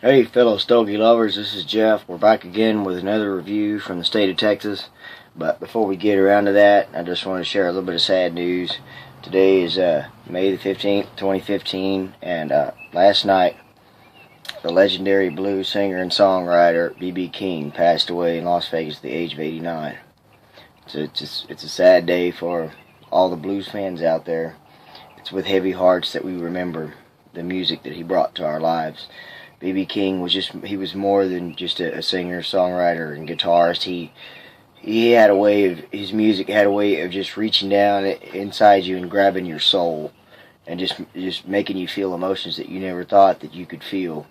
Hey fellow Stogie lovers, this is Jeff. We're back again with another review from the state of Texas. But before we get around to that, I just want to share a little bit of sad news. Today is May the 15th, 2015, and last night the legendary blues singer and songwriter B.B. King passed away in Las Vegas at the age of 89. It's a sad day for all the blues fans out there. It's with heavy hearts that we remember the music that he brought to our lives. B.B. King was more than just a singer, songwriter, and guitarist. He had a way of, his music had a way of just reaching down inside you and grabbing your soul and just making you feel emotions that you never thought that you could feel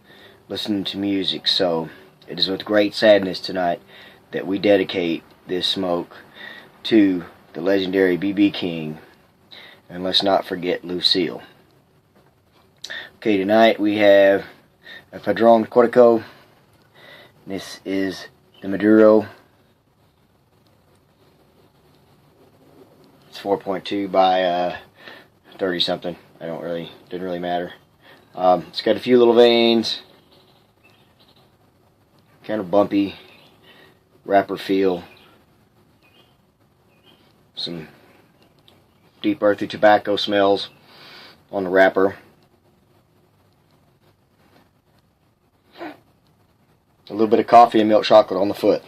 listening to music. So it is with great sadness tonight that we dedicate this smoke to the legendary B.B. King, and let's not forget Lucille. Okay, tonight we have a Padron Cortico. This is the Maduro. It's 4.2 by 30 something. Didn't really matter. It's got a few little veins, kind of bumpy wrapper feel, some deep earthy tobacco smells on the wrapper. A little bit of coffee and milk chocolate on the foot.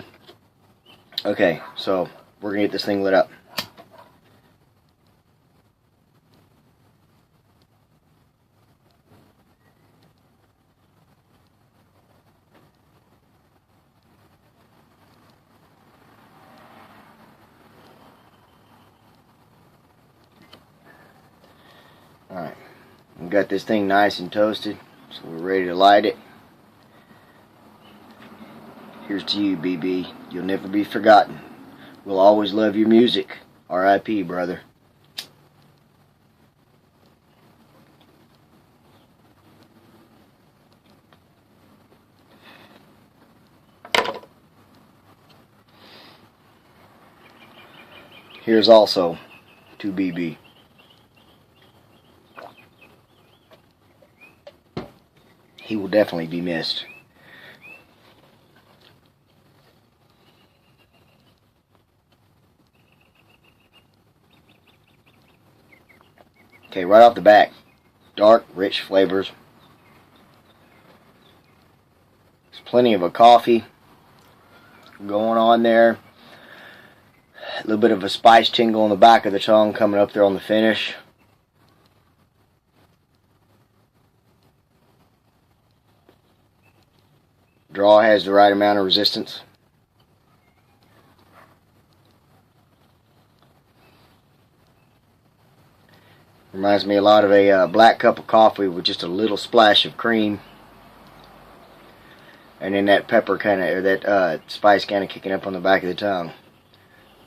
Okay, so we're going to get this thing lit up. Alright, we've got this thing nice and toasted, so we're ready to light it. Here's to you, BB. You'll never be forgotten. We'll always love your music. R.I.P., brother. Here's also to BB. He will definitely be missed. Okay, right off the bat, dark, rich flavors. There's plenty of a coffee going on there. A little bit of a spice tingle on the back of the tongue coming up there on the finish. Draw has the right amount of resistance. Reminds me a lot of a black cup of coffee with just a little splash of cream, and then that pepper that spice kind of kicking up on the back of the tongue.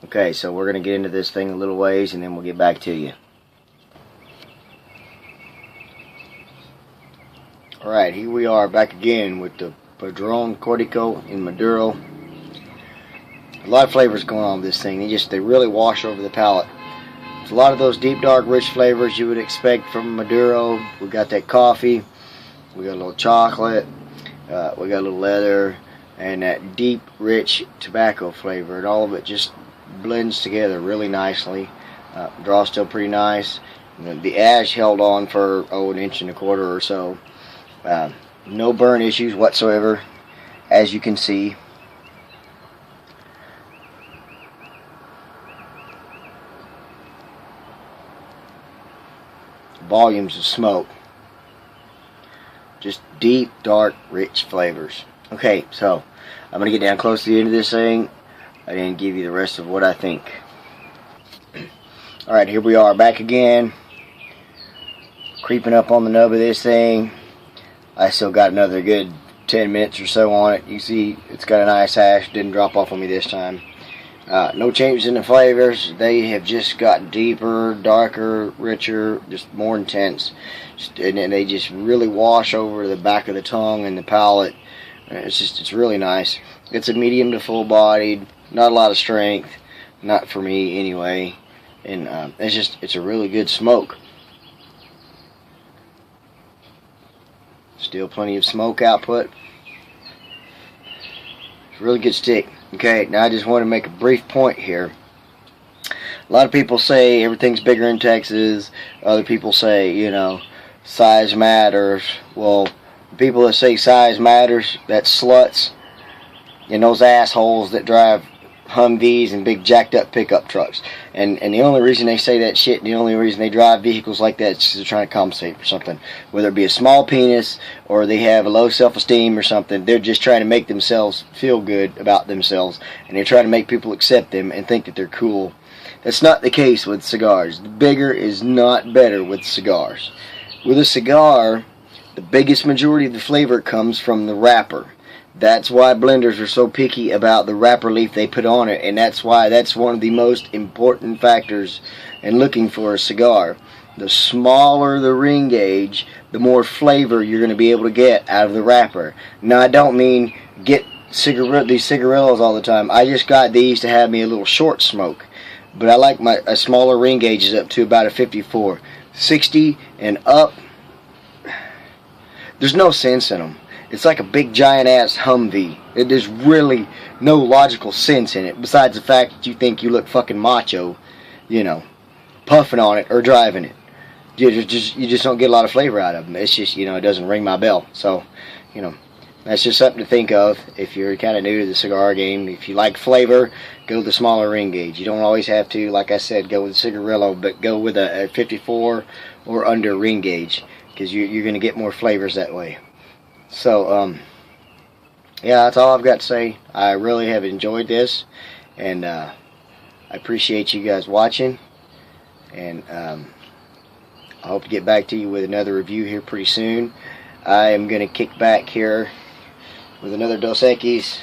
Okay, so we're gonna get into this thing a little ways, and then we'll get back to you. All right, here we are back again with the Padron Cortico in Maduro. A lot of flavors going on with this thing. They really wash over the palate. It's a lot of those deep, dark, rich flavors you would expect from Maduro. We got that coffee, we got a little chocolate, we got a little leather, and that deep, rich tobacco flavor. And all of it just blends together really nicely. Draw's still pretty nice. The ash held on for an inch and a quarter or so. No burn issues whatsoever, as you can see. Volumes of smoke. Just deep, dark, rich flavors. Okay, so I'm going to get down close to the end of this thing and then give you the rest of what I think. Alright, here we are back again. Creeping up on the nub of this thing. I still got another good 10 minutes or so on it. You see it's got a nice hash. Didn't drop off on me this time. No changes in the flavors. They have just got deeper, darker, richer, just more intense. And they just really wash over the back of the tongue and the palate. It's really nice. It's a medium to full bodied. Not a lot of strength. Not for me anyway. And it's a really good smoke. Still plenty of smoke output. It's a really good stick. Okay, now I just want to make a brief point here. A lot of people say everything's bigger in Texas. Other people say, you know, size matters. Well, the people that say size matters, that's sluts and those assholes that drive Humvees and big jacked up pickup trucks. And the only reason they say that shit, and the only reason they drive vehicles like that is because they're trying to compensate for something. Whether it be a small penis or they have a low self-esteem or something, they're just trying to make themselves feel good about themselves, and they're trying to make people accept them and think that they're cool. That's not the case with cigars. The bigger is not better with cigars. With a cigar, the biggest majority of the flavor comes from the wrapper. That's why blenders are so picky about the wrapper leaf they put on it, and that's why that's one of the most important factors in looking for a cigar. The smaller the ring gauge, the more flavor you're going to be able to get out of the wrapper. Now, I don't mean get these cigarillos all the time. I just got these to have me a little short smoke. But I like my smaller ring gauges up to about a 54. 60 and up, there's no sense in them. It's like a big giant ass Humvee. There's really no logical sense in it, besides the fact that you think you look fucking macho, you know, puffing on it or driving it. You just don't get a lot of flavor out of them. It's just, you know, it doesn't ring my bell. So, you know, that's just something to think of if you're kind of new to the cigar game. If you like flavor, go with the smaller ring gauge. You don't always have to, like I said, go with a cigarillo, but go with a 54 or under ring gauge, because you're going to get more flavors that way. So, yeah, that's all I've got to say. I really have enjoyed this, and I appreciate you guys watching, and I hope to get back to you with another review here pretty soon. I am going to kick back here with another Dos Equis,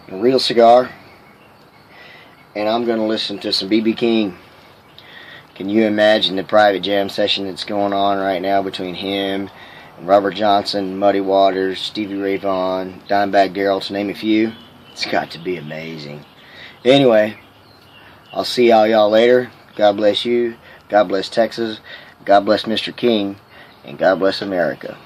a real cigar, and I'm going to listen to some B.B. King. Can you imagine the private jam session that's going on right now between him, Robert Johnson, Muddy Waters, Stevie Ray Vaughan, Dimebag Darrell, to name a few? It's got to be amazing. Anyway, I'll see y'all later. God bless you. God bless Texas. God bless Mr. King. And God bless America.